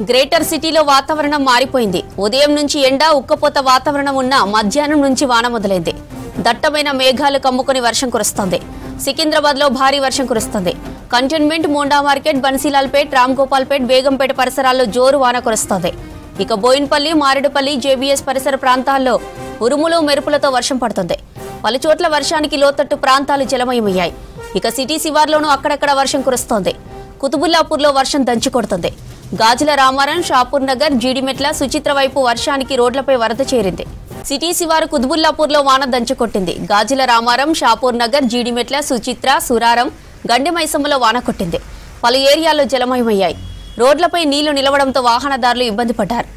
Greater సిటీలో వాతావరణం మారిపోయింది. ఉదయం నుంచి ఎండ ఉక్కపోత వాతావరణం ఉన్న మధ్యాహ్నం నుంచి వాన మొదలైంది. దట్టమైన మేఘాలు కమ్ముకొని వర్షం కురుస్తోంది. సికింద్రాబాద్ లో భారీ వర్షం కురుస్తోంది. కంటోన్మెంట్, మోండా మార్కెట్, బన్సీలాల్పేట్, రామ్గోపాల్పేట్, బేగంపేట పరిసరాల్లో జోరు వాన కురుస్తోంది. ఇక బోయిన్పల్లి, మారేడుపల్లి, జేబీఎస్ పరిసర ప్రాంతాల్లో ఉరుములు మెరుపులతో వర్షం పడుతుంది. పలుచోట్ల వర్షానికి లోతట్టు ప్రాంతాలు జలమయమయ్యాయి. ఇక సిటీ శివార్లోనూ అక్కడక్కడ వర్షం కురుస్తోంది. కుతుబుల్లాపూర్లో వర్షం దంచుకొడుతుంది. గాజుల రామారం, షాపూర్ నగర్, జీడిమెట్ల, సుచిత్ర వైపు వర్షానికి రోడ్లపై వరద చేరింది. సిటీ శివారు కుతుబుల్లాపూర్లో వాన దంచుకొట్టింది. గాజుల రామారం, షాపూర్ నగర్, జీడిమెట్ల, సుచిత్ర, సురారం, గండిమైసమ్మలో వాన కొట్టింది. పలు ఏరియాల్లో జలమయమయ్యాయి. రోడ్లపై నీళ్లు నిలవడంతో వాహనదారులు ఇబ్బంది పడ్డారు.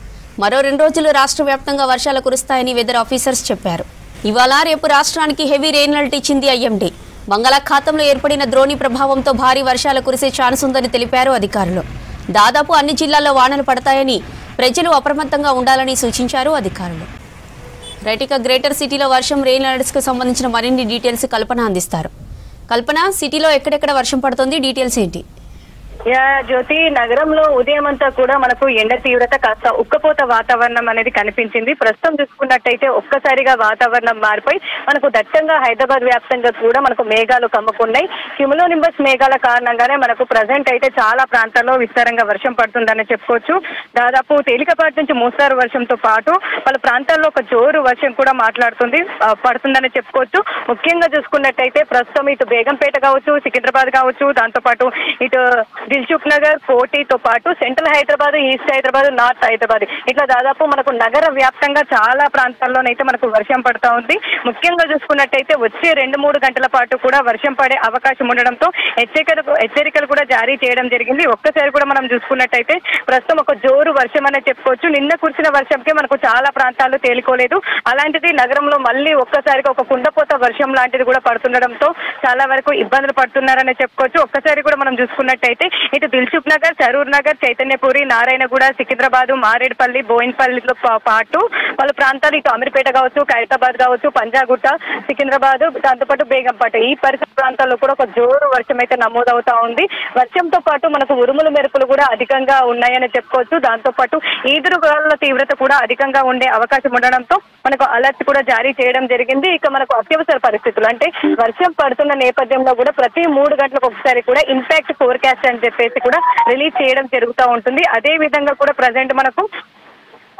మరో 2 రోజులు రాష్ట్ర వ్యాప్తంగా వర్షాలు కురుస్తాయని వెదర్ ఆఫీసర్స్ చెప్పారు. ఇవాళ రేపు రాష్ట్రానికి హెవీ రెయిన్ అలర్ట్ ఇచ్చింది ఐఎండీ. బంగాళాఖాతంలో ఏర్పడిన ద్రోణి ప్రభావంతో భారీ వర్షాలు కురిసే ఛాన్స్ ఉందని తెలిపారు అధికారులు. దాదాపు అన్ని జిల్లాల్లో వానలు పడతాయని, ప్రజలు అప్రమత్తంగా ఉండాలని సూచించారు అధికారులు. రైటిక గ్రేటర్ సిటీలో వర్షం, రెయిన్ అలర్ట్స్ కు సంబంధించిన మరిన్ని డీటెయిల్స్ కల్పన అందిస్తారు. కల్పన, సిటీలో ఎక్కడెక్కడ వర్షం పడుతుంది, డీటెయిల్స్ ఏంటి? జ్యోతి, నగరంలో ఉదయం అంతా కూడా మనకు ఎండ తీవ్రత కాస్త ఉక్కపోత వాతావరణం అనేది కనిపించింది. ప్రస్తుతం చూసుకున్నట్టయితే ఒక్కసారిగా వాతావరణం మారిపోయి మనకు దట్టంగా హైదరాబాద్ వ్యాప్తంగా కూడా మనకు మేఘాలు కమ్ముకున్నాయి. క్యుములోనింబస్ మేఘాల కారణంగానే మనకు ప్రజెంట్ అయితే చాలా ప్రాంతాల్లో విస్తారంగా వర్షం పడుతుందని చెప్పుకోవచ్చు. దాదాపు తేలికపాటి నుంచి మోస్తారు వర్షంతో పాటు పలు ప్రాంతాల్లో ఒక జోరు వర్షం కూడా పడుతుందని చెప్పుకోవచ్చు. ముఖ్యంగా చూసుకున్నట్టయితే ప్రస్తుతం ఇటు బేగంపేట కావచ్చు, సికింద్రాబాద్ కావచ్చు, దాంతోపాటు ఇటు దిల్సుఖ్ నగర్, కోటితో పాటు central Hyderabad, east Hyderabad, north Hyderabad ఇట్లా దాదాపు మనకు నగర వ్యాప్తంగా చాలా ప్రాంతాల్లోనైతే మనకు వర్షం పడతా ఉంది. ముఖ్యంగా చూసుకున్నట్టయితే వచ్చే 2-3 గంటల పాటు కూడా వర్షం పడే అవకాశం ఉండడంతో హెచ్చరికలు కూడా జారీ చేయడం జరిగింది. ఒక్కసారి కూడా మనం చూసుకున్నట్టయితే ప్రస్తుతం ఒక జోరు వర్షం అనే చెప్పుకోవచ్చు. నిన్న కురిసిన వర్షంకే మనకు చాలా ప్రాంతాలు తేలికోలేదు. అలాంటిది నగరంలో మళ్ళీ ఒక్కసారిగా ఒక కుండపోత వర్షం లాంటిది కూడా పడుతుండడంతో చాలా వరకు ఇబ్బందులు పడుతున్నారని చెప్పుకోవచ్చు. ఒక్కసారి కూడా మనం చూసుకున్నట్టయితే ఇటు దిల్సుఖ్ నగర్, సరూర్ నగర్, చైతన్యపురి, నారాయణగూడ, సికింద్రాబాద్, మారేడుపల్లి, బోయిన్పల్లితో పాటు పలు ప్రాంతాలు ఇటు అమీర్పేట కావచ్చు, ఖైరతాబాద్ కావచ్చు, పంజాగుట్ట, సికింద్రాబాద్, దాంతోపాటు బేగంపేట ఈ పరిసర ప్రాంతాల్లో కూడా ఒక జోరు వర్షం అయితే నమోదవుతా ఉంది. వర్షంతో పాటు మనకు ఉరుములు మెరుపులు కూడా అధికంగా ఉన్నాయని చెప్పుకోవచ్చు. దాంతోపాటు ఈదురుగాలుల తీవ్రత కూడా అధికంగా ఉండే అవకాశం ఉండడంతో మనకు అలర్ట్ కూడా జారీ చేయడం జరిగింది. ఇక మనకు అత్యవసర పరిస్థితులు అంటే వర్షం పడుతున్న నేపథ్యంలో కూడా ప్రతి 3 గంటలకు ఒకసారి కూడా ఇంపాక్ట్ ఫోర్కాస్ట్ అని చెప్పేసి కూడా రిలీజ్ చేయడం జరుగుతూ ఉంటుంది. అదే విధంగా కూడా ప్రజెంట్ మనకు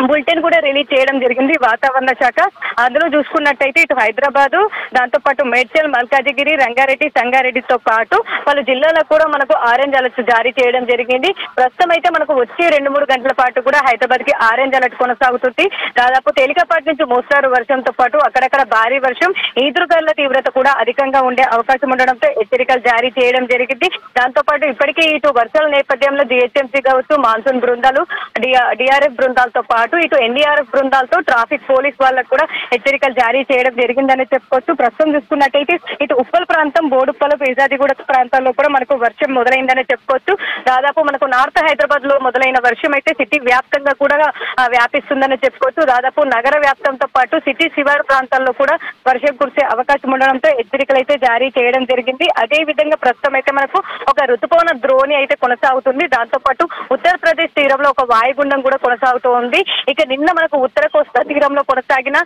బులెటిన్ కూడా రిలీజ్ చేయడం జరిగింది వాతావరణ శాఖ. అందులో చూసుకున్నట్టయితే ఇటు హైదరాబాద్, దాంతోపాటు మేడ్చల్, మల్కాజిగిరి, రంగారెడ్డి, సంగారెడ్డితో పాటు పలు జిల్లాలకు కూడా మనకు ఆరెంజ్ అలర్ట్ జారీ చేయడం జరిగింది. ప్రస్తుతం అయితే మనకు వచ్చే 2-3 గంటల పాటు కూడా హైదరాబాద్ కి ఆరెంజ్ అలర్ట్ కొనసాగుతుంది. దాదాపు తేలికపాటి నుంచి మోస్తారు వర్షంతో పాటు అక్కడక్కడ భారీ వర్షం, ఈదురుగాలుల తీవ్రత కూడా అధికంగా ఉండే అవకాశం ఉండడంతో హెచ్చరికలు జారీ చేయడం జరిగింది. దాంతోపాటు ఇప్పటికీ ఇటు వర్షాల నేపథ్యంలో జిహెచ్ఎంసీ కావచ్చు, మాన్సూన్ బృందాలు, డిఆర్ఎఫ్ బృందాలతో పాటు ఇటు ఎన్డీఆర్ఎఫ్ బృందాలతో ట్రాఫిక్ పోలీస్ వాళ్ళకు కూడా హెచ్చరికలు జారీ చేయడం జరిగిందని చెప్పుకోవచ్చు. ప్రస్తుతం చూసుకున్నట్టయితే ఇటు ఉప్పల్ ప్రాంతం, బోడుప్పల్, పేజాదిగూడ ప్రాంతాల్లో కూడా మనకు వర్షం మొదలైందని చెప్పుకోవచ్చు. దాదాపు మనకు నార్త్ హైదరాబాద్ లో మొదలైన వర్షం అయితే సిటీ వ్యాప్తంగా కూడా వ్యాపిస్తుందని చెప్పుకోవచ్చు. దాదాపు నగర వ్యాప్తంతో పాటు సిటీ శివారు ప్రాంతాల్లో కూడా వర్షం కురిసే అవకాశం ఉండడంతో హెచ్చరికలు అయితే జారీ చేయడం జరిగింది. అదే విధంగా ప్రస్తుతం అయితే మనకు ఒక ఋతుపవన ద్రోణి అయితే కొనసాగుతుంది. దాంతో పాటు ఉత్తరప్రదేశ్ తీరంలో ఒక వాయుగుండం కూడా కొనసాగుతూ ఉంది. ఇక నిన్న మనకు ఉత్తర కోస్తా తీరంలో కొనసాగిన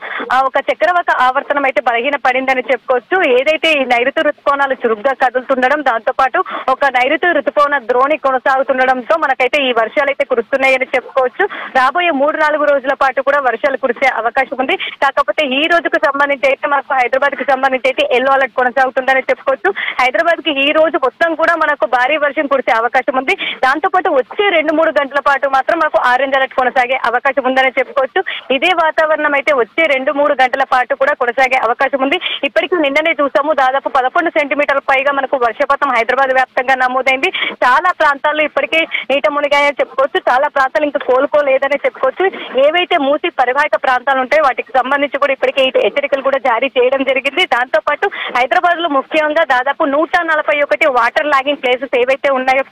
ఒక చక్రవాత ఆవర్తనం అయితే బలహీన పడిందని చెప్పుకోవచ్చు. ఏదైతే ఈ నైరుతి ఋతుపవనాలు చురుగ్గా కదులుతుండడం, దాంతో పాటు ఒక నైరుతి ఋతుపవన ద్రోణి కొనసాగుతుండడంతో మనకైతే ఈ వర్షాలు అయితే కురుస్తున్నాయని చెప్పుకోవచ్చు. రాబోయే 3-4 రోజుల పాటు కూడా వర్షాలు కురిసే అవకాశం ఉంది. కాకపోతే ఈ రోజుకు సంబంధించి అయితే మనకు హైదరాబాద్ కి సంబంధించి అయితే ఎల్లో అలర్ట్ కొనసాగుతుందని చెప్పుకోవచ్చు. హైదరాబాద్ కి ఈ రోజు మొత్తం కూడా మనకు భారీ వర్షం కురిసే అవకాశం ఉంది. దాంతో పాటు వచ్చే 2-3 గంటల పాటు మాత్రం మనకు ఆరెంజ్ అలర్ట్ కొనసాగే అవకాశం ఉందని చెప్పుకోవచ్చు. ఇదే వాతావరణం అయితే వచ్చే 2-3 గంటల పాటు కూడా కొనసాగే అవకాశం ఉంది. ఇప్పటికీ నిన్ననే చూసాము, దాదాపు 11 సెంటీమీటర్ల పైగా మనకు వర్షపాతం హైదరాబాద్ వ్యాప్తంగా నమోదైంది. చాలా ప్రాంతాల్లో ఇప్పటికే నీట మునిగాయని చెప్పుకోవచ్చు. చాలా ప్రాంతాలు ఇంకా కోలుకోలేదని చెప్పుకోవచ్చు. ఏవైతే మూసి పరివాహక ప్రాంతాలు ఉంటాయో వాటికి సంబంధించి కూడా ఇప్పటికే హెచ్చరికలు కూడా జారీ చేయడం జరిగింది. దాంతో పాటు హైదరాబాద్ లో ముఖ్యంగా దాదాపు 141 వాటర్ లాగింగ్ ప్లేసెస్ ఏవైతే ఉన్నాయో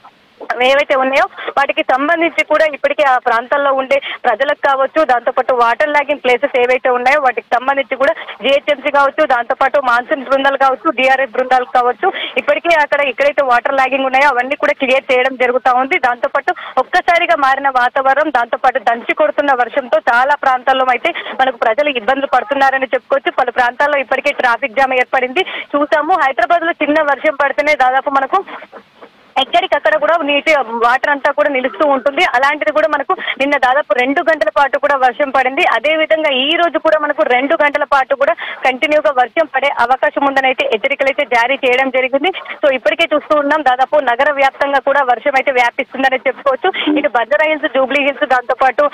ఏవైతే ఉన్నాయో వాటికి సంబంధించి కూడా ఇప్పటికే ఆ ప్రాంతాల్లో ఉండే ప్రజలకు కావచ్చు, దాంతోపాటు వాటర్ లాగింగ్ ప్లేసెస్ ఏవైతే ఉన్నాయో వాటికి సంబంధించి కూడా జిహెచ్ఎంసీ కావచ్చు, దాంతోపాటు మాన్సూన్ బృందాలు కావచ్చు, డిఆర్ఎఫ్ బృందాలు కావచ్చు, ఇప్పటికే అక్కడ ఎక్కడైతే వాటర్ లాగింగ్ ఉన్నాయో అవన్నీ కూడా క్లియర్ చేయడం జరుగుతా ఉంది. దాంతోపాటు ఒక్కసారిగా మారిన వాతావరణం, దాంతోపాటు దంచి కొడుతున్న వర్షంతో చాలా ప్రాంతాల్లో అయితే మనకు ప్రజలు ఇబ్బందులు పడుతున్నారని చెప్పుకోవచ్చు. పలు ప్రాంతాల్లో ఇప్పటికే ట్రాఫిక్ జామ్ ఏర్పడింది. చూసాము హైదరాబాద్ లో చిన్న వర్షం పడితేనే దాదాపు మనకు ఎక్కడికక్కడ కూడా నీటి వాటర్ అంతా కూడా నిలుస్తూ ఉంటుంది. అలాంటిది కూడా మనకు నిన్న దాదాపు 2 గంటల పాటు కూడా వర్షం పడింది. అదే విధంగా ఈ రోజు కూడా మనకు 2 గంటల పాటు కూడా కంటిన్యూగా వర్షం పడే అవకాశం ఉందని అయితే హెచ్చరికలు అయితే జారీ చేయడం జరిగింది. సో ఇప్పటికే చూస్తూ ఉన్నాం దాదాపు నగర వ్యాప్తంగా కూడా వర్షం అయితే వ్యాపిస్తుందని చెప్పుకోవచ్చు. ఇటు బంజారా హిల్స్, జూబ్లీ హిల్స్, దాంతోపాటు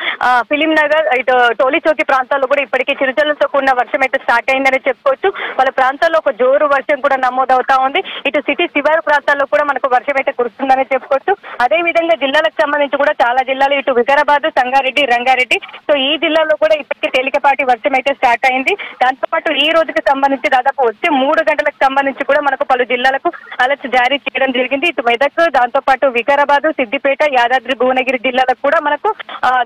ఫిలిం నగర్, ఇటు టోలీ చౌకీ ప్రాంతాల్లో కూడా ఇప్పటికే చిరుజల్లుతో కూడిన వర్షం అయితే స్టార్ట్ అయిందని చెప్పుకోవచ్చు. వాళ్ళ ప్రాంతాల్లో ఒక జోరు వర్షం కూడా నమోదవుతా ఉంది. ఇటు సిటీ శివారు ప్రాంతాల్లో కూడా మనకు వర్షం అయితే కురుస్తుందని చెప్పుకోవచ్చు. అదే విధంగా జిల్లాలకు సంబంధించి కూడా చాలా జిల్లాలు ఇటు వికారాబాద్, సంగారెడ్డి, రంగారెడ్డి, సో ఈ జిల్లాలో కూడా ఇప్పటికే తేలికపాటి వర్షం అయితే స్టార్ట్ అయింది. దాంతోపాటు ఈ రోజుకి సంబంధించి దాదాపు వచ్చే 3 గంటలకు సంబంధించి కూడా మనకు పలు జిల్లాలకు అలర్ట్ జారీ చేయడం జరిగింది. ఇటు మెదక్, దాంతోపాటు వికారాబాద్, సిద్దిపేట, యాదాద్రి, భువనగిరి జిల్లాలకు కూడా మనకు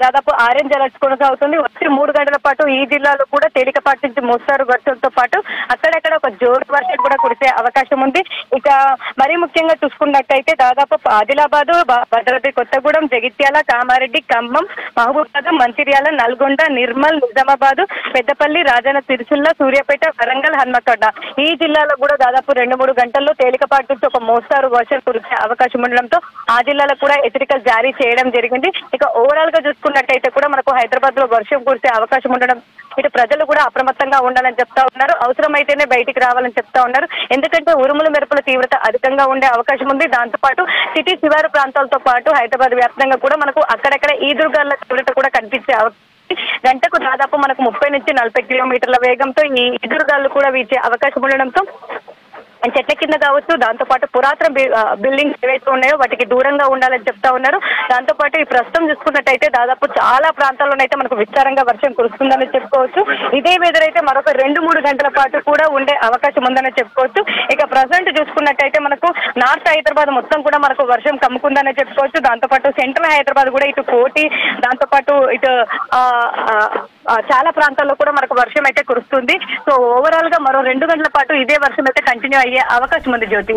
దాదాపు ఆరెంజ్ అలర్ట్ కొనసాగుతుంది. వచ్చే 3 గంటల పాటు ఈ జిల్లాలో కూడా తేలికపాటి నుంచి మోస్తారు వర్షంతో పాటు అక్కడక్కడ ఒక జోరు వర్షం కూడా కురిసే అవకాశం ఉంది. ఇక మరీ ముఖ్యంగా చూసుకున్నట్టయితే దాదాపు ఆదిలాబాద్, భద్రాద్రి కొత్తగూడెం, జగిత్యాల, కామారెడ్డి, ఖమ్మం, మహబూబాబాద్, మంచిర్యాల, నల్గొండ, నిర్మల్, నిజామాబాద్, పెద్దపల్లి, రాజన్న సిరిసిల్ల, సూర్యాపేట, వరంగల్, హన్మకొండ ఈ జిల్లాలో కూడా దాదాపు 2-3 గంటల్లో తేలికపాటి నుంచి ఒక మోస్తారు వర్షం కురిసే అవకాశం ఉండడంతో ఆ జిల్లాలకు కూడా హెచ్చరికలు జారీ చేయడం జరిగింది. ఇక ఓవరాల్ గా చూసుకున్నట్టయితే కూడా మనకు హైదరాబాద్ లో వర్షం కురిసే అవకాశం ఉండడం ఇటు ప్రజలు కూడా అప్రమత్తంగా ఉండాలని చెప్తా ఉన్నారు. అవసరమైతేనే బయటికి రావాలని చెప్తా ఉన్నారు. ఎందుకంటే ఉరుముల మెరుపుల తీవ్రత అధికంగా ఉండే అవకాశం ఉంది. దాంతోపాటు సిటీ శివారు ప్రాంతాలతో పాటు హైదరాబాద్ వ్యాప్తంగా కూడా మనకు అక్కడక్కడ ఈదురుగాలుల తీవ్రత కూడా కనిపించే గంటకు దాదాపు మనకు 30 నుంచి 40 కిలోమీటర్ల వేగంతో ఈ ఎదురుగాలు కూడా వీచే అవకాశం ఉండడంతో చెట్ల కింద కావచ్చు, దాంతోపాటు పురాతన బిల్డింగ్స్ ఏవైతే ఉన్నాయో వాటికి దూరంగా ఉండాలని చెప్తా ఉన్నారు. దాంతోపాటు ఈ ప్రస్తుతం చూసుకున్నట్టయితే దాదాపు చాలా ప్రాంతాల్లోనైతే మనకు విస్తారంగా వర్షం కురుస్తుందని చెప్పుకోవచ్చు. ఇదే వెదర్ అయితే మరొక 2-3 గంటల పాటు కూడా ఉండే అవకాశం ఉందని చెప్పుకోవచ్చు. ఇక ప్రజెంట్ చూసుకున్నట్టయితే మనకు నార్త్ హైదరాబాద్ మొత్తం కూడా మనకు వర్షం కమ్ముకుందని చెప్పుకోవచ్చు. దాంతోపాటు సెంట్రల్ హైదరాబాద్ కూడా ఇటు కోటి, దాంతోపాటు ఇటు చాలా ప్రాంతాల్లో కూడా మనకు వర్షం అయితే కురుస్తుంది. సో ఓవరాల్ గా మరో 2 గంటల పాటు ఇదే వర్షం అయితే కంటిన్యూ అయ్యే అవకాశం ఉంది జ్యోతి.